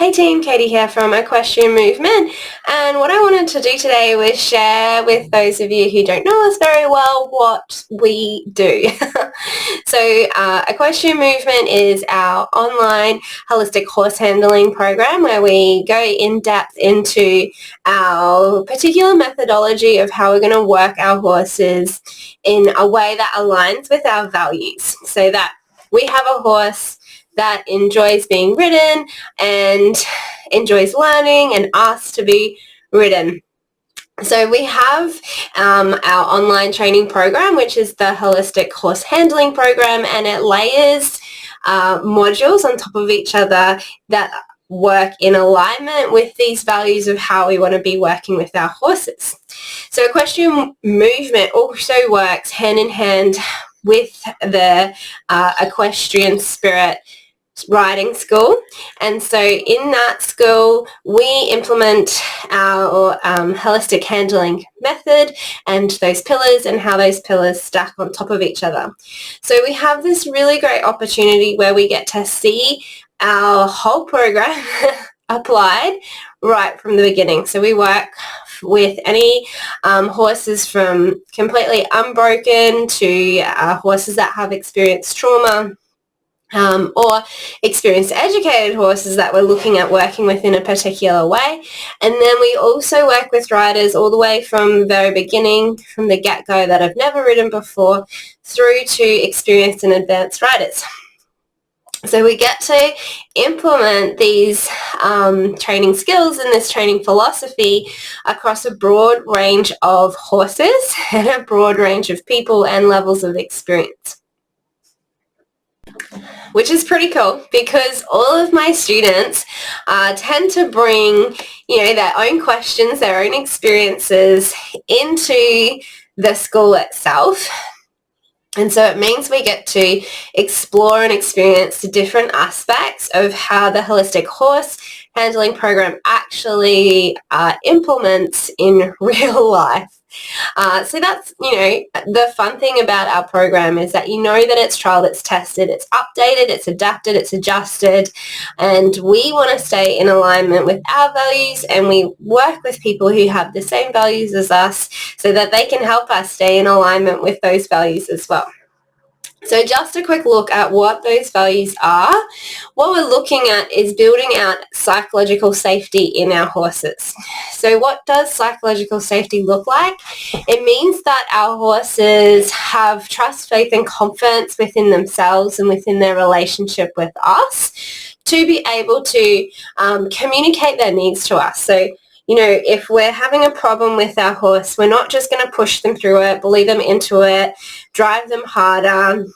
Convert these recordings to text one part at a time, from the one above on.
Hey team, Katie here from Equestrian Movement, and what I wanted to do today was share with those of you who don't know us very well what we do. So Equestrian Movement is our online holistic horse handling program where we go in depth into our particular methodology of how we're going to work our horses in a way that aligns with our values, so that we have a horse that enjoys being ridden and enjoys learning and asks to be ridden. So we have our online training program, which is the Holistic Horse Handling Program, and it layers modules on top of each other that work in alignment with these values of how we want to be working with our horses. So Equestrian Movement also works hand in hand with the Equestrian Spirit riding school, and so in that school we implement our holistic handling method and those pillars and how those pillars stack on top of each other. So we have this really great opportunity where we get to see our whole program applied right from the beginning. So we work with any horses from completely unbroken to horses that have experienced trauma, or experienced educated horses that we're looking at working with in a particular way. And then we also work with riders all the way from the very beginning, from the get-go, that have never ridden before, through to experienced and advanced riders. So we get to implement these training skills and this training philosophy across a broad range of horses and a broad range of people and levels of experience, which is pretty cool because all of my students tend to bring, their own questions, their own experiences into the school itself. And so it means we get to explore and experience the different aspects of how the holistic horse handling program actually implements in real life. So that's, the fun thing about our program is that that it's trialed, it's tested, it's updated, it's adapted, it's adjusted, and we want to stay in alignment with our values, and we work with people who have the same values as us so that they can help us stay in alignment with those values as well. So just a quick look at what those values are. What we're looking at is building out psychological safety in our horses. So what does psychological safety look like? It means that our horses have trust, faith and confidence within themselves and within their relationship with us to be able to communicate their needs to us. So if we're having a problem with our horse, we're not just going to push them through it, bully them into it, drive them harder,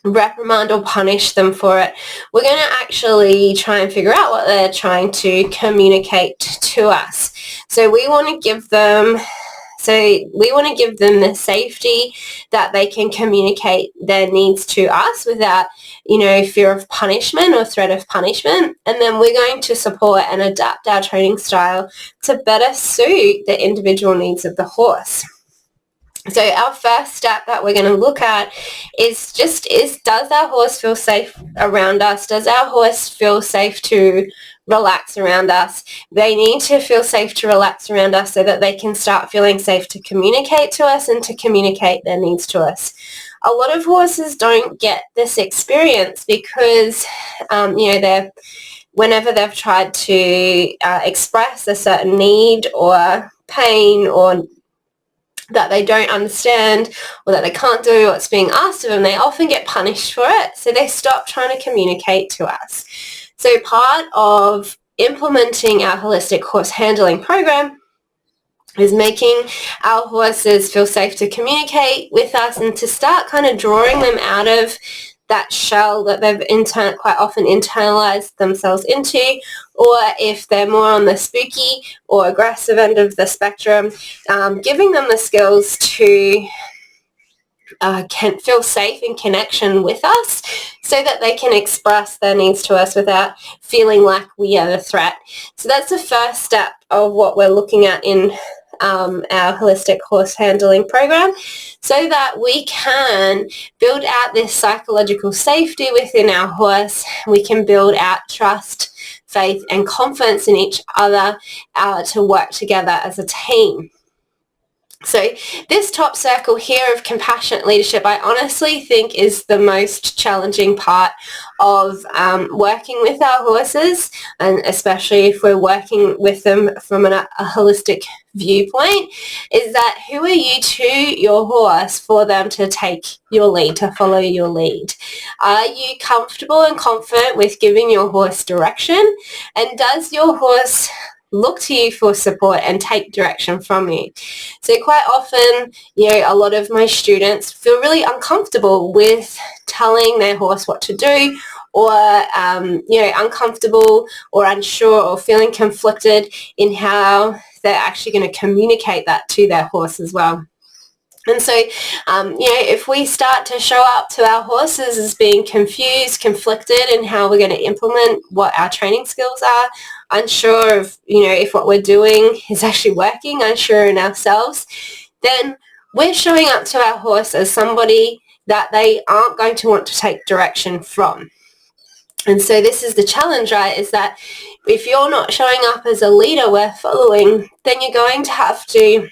reprimand or punish them for it. We're going to actually try and figure out what they're trying to communicate to us. So we want to give them the safety that they can communicate their needs to us without, fear of punishment or threat of punishment. And then we're going to support and adapt our training style to better suit the individual needs of the horse. So our first step that we're going to look at is does our horse feel safe around us? Does our horse feel safe to relax around us? They need to feel safe to relax around us so that they can start feeling safe to communicate to us and to communicate their needs to us. A lot of horses don't get this experience because, whenever they've tried to express a certain need or pain or that they don't understand or that they can't do what's being asked of them, they often get punished for it. So they stop trying to communicate to us. So part of implementing our holistic horse handling program is making our horses feel safe to communicate with us and to start kind of drawing them out of that shell that they've quite often internalized themselves into, or if they're more on the spooky or aggressive end of the spectrum, giving them the skills to can feel safe in connection with us so that they can express their needs to us without feeling like we are the threat. So that's the first step of what we're looking at in our holistic horse handling program, so that we can build out this psychological safety within our horse. We can build out trust, faith, and confidence in each other to work together as a team. So this top circle here of compassionate leadership, I honestly think is the most challenging part of working with our horses, and especially if we're working with them from a holistic viewpoint, is that who are you to your horse for them to take your lead, to follow your lead? Are you comfortable and confident with giving your horse direction? And does your horse look to you for support and take direction from you? So quite often, a lot of my students feel really uncomfortable with telling their horse what to do, or, uncomfortable or unsure or feeling conflicted in how they're actually going to communicate that to their horse as well. And so, if we start to show up to our horses as being confused, conflicted in how we're going to implement what our training skills are, unsure of, if what we're doing is actually working, unsure in ourselves, then we're showing up to our horse as somebody that they aren't going to want to take direction from. And so this is the challenge, right, is that if you're not showing up as a leader we're following, then you're going to have to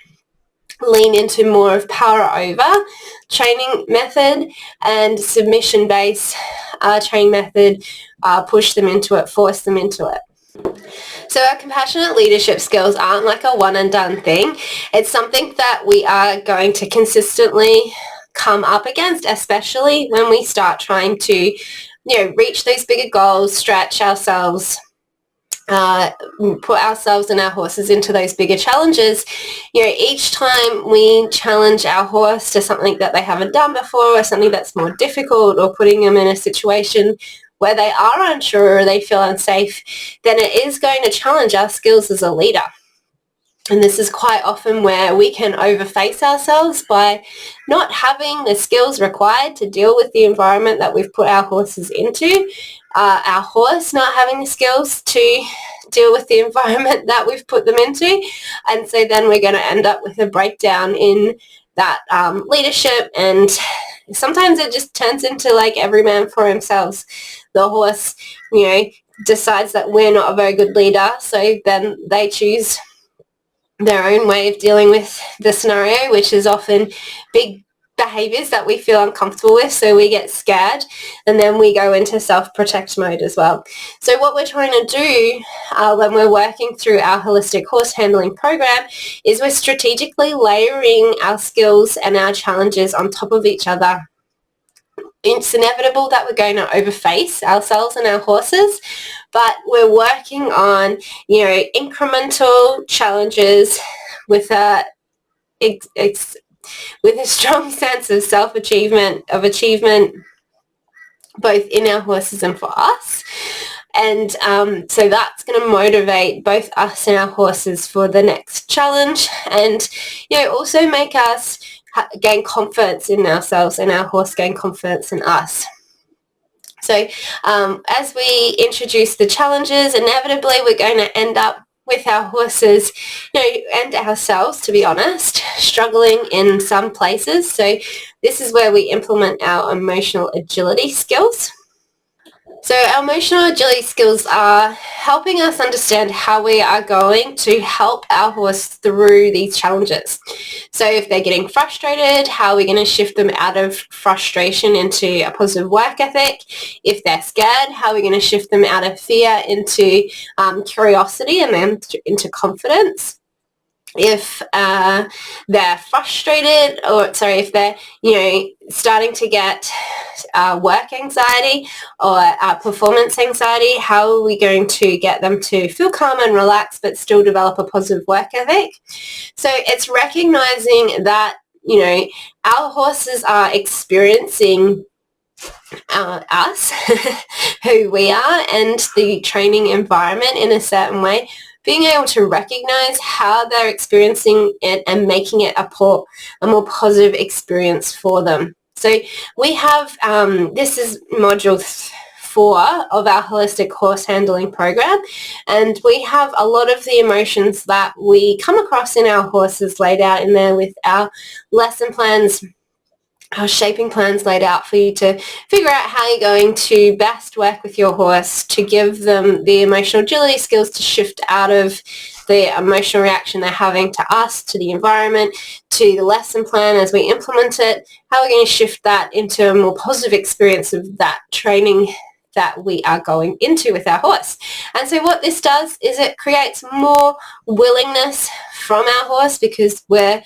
lean into more of power over training method and submission-based training method, push them into it, force them into it. So our compassionate leadership skills aren't like a one and done thing. It's something that we are going to consistently come up against, especially when we start trying to, reach those bigger goals, stretch ourselves, put ourselves and our horses into those bigger challenges. Each time we challenge our horse to something that they haven't done before, or something that's more difficult, or putting them in a situation where they are unsure or they feel unsafe, then it is going to challenge our skills as a leader. And this is quite often where we can overface ourselves by not having the skills required to deal with the environment that we've put our horses into, our horse not having the skills to deal with the environment that we've put them into. And so then we're going to end up with a breakdown in that leadership, and sometimes it just turns into like every man for himself. The horse, decides that we're not a very good leader, so then they choose their own way of dealing with the scenario, which is often big behaviors that we feel uncomfortable with, so we get scared, and then we go into self-protect mode as well. So what we're trying to do when we're working through our holistic horse handling program is we're strategically layering our skills and our challenges on top of each other. It's inevitable that we're going to overface ourselves and our horses, but we're working on, incremental challenges with a strong sense of self-achievement, of achievement, both in our horses and for us. And so that's going to motivate both us and our horses for the next challenge, and, also make us gain confidence in ourselves and our horse gain confidence in us. So as we introduce the challenges, inevitably we're going to end up with our horses, and ourselves, to be honest, struggling in some places. So this is where we implement our emotional agility skills. So our emotional agility skills are helping us understand how we are going to help our horse through these challenges. So if they're getting frustrated, how are we going to shift them out of frustration into a positive work ethic? If they're scared, how are we going to shift them out of fear into curiosity and then into confidence? If they're frustrated, if they're, starting to get work anxiety or performance anxiety, how are we going to get them to feel calm and relaxed but still develop a positive work ethic? So it's recognizing that, our horses are experiencing us, who we are, and the training environment in a certain way, being able to recognize how they're experiencing it and making it a more positive experience for them. So we have, this is module 4 of our holistic horse handling program, and we have a lot of the emotions that we come across in our horses laid out in there with our lesson plans our shaping plans laid out for you to figure out how you're going to best work with your horse to give them the emotional agility skills to shift out of the emotional reaction they're having to us, to the environment, to the lesson plan as we implement it, how we're going to shift that into a more positive experience of that training that we are going into with our horse. And so what this does is it creates more willingness from our horse because we're,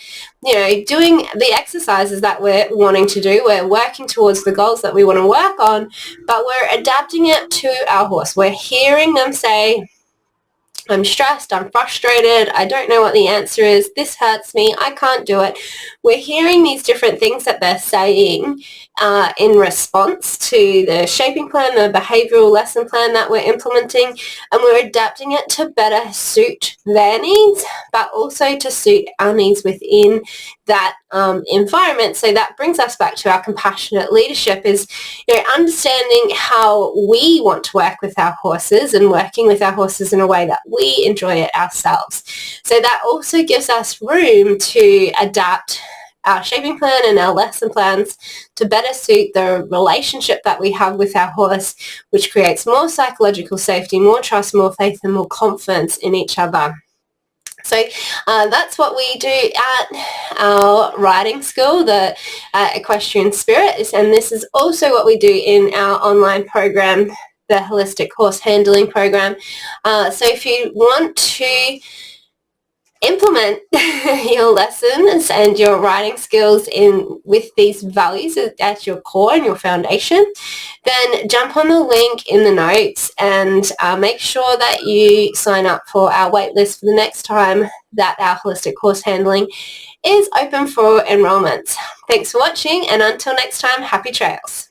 doing the exercises that we're wanting to do. We're working towards the goals that we want to work on, but we're adapting it to our horse. We're hearing them say, I'm stressed, I'm frustrated, I don't know what the answer is, this hurts me, I can't do it. We're hearing these different things that they're saying in response to the shaping plan, the behavioural lesson plan that we're implementing, and we're adapting it to better suit their needs, but also to suit our needs within that environment. So that brings us back to our compassionate leadership is, understanding how we want to work with our horses and working with our horses in a way that we enjoy it ourselves. So that also gives us room to adapt our shaping plan and our lesson plans to better suit the relationship that we have with our horse, which creates more psychological safety, more trust, more faith, and more confidence in each other. So that's what we do at our riding school, the Equestrian Spirit, and this is also what we do in our online program, the Holistic Horse Handling Program. So if you want to implement your lessons and your riding skills in with these values at your core and your foundation, then jump on the link in the notes and make sure that you sign up for our waitlist for the next time that our holistic horse handling is open for enrolments. Thanks for watching, and until next time, happy trails.